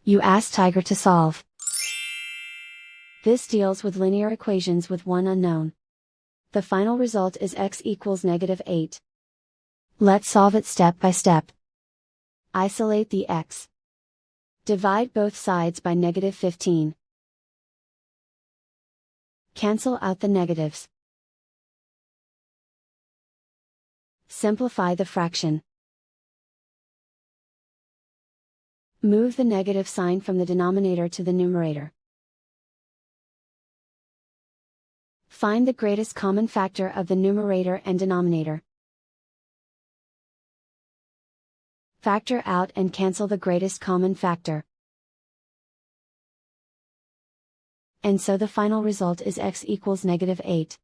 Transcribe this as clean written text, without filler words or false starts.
You ask Tiger to solve. This deals with linear equations with one unknown. The final result is x equals -8. Let's solve it step by step. Isolate the x. Divide both sides by -15. Cancel out the negatives. Simplify the fraction. Move the negative sign from the denominator to the numerator. Find the greatest common factor of the numerator and denominator. Factor out and cancel the greatest common factor. And so the final result is x equals -8.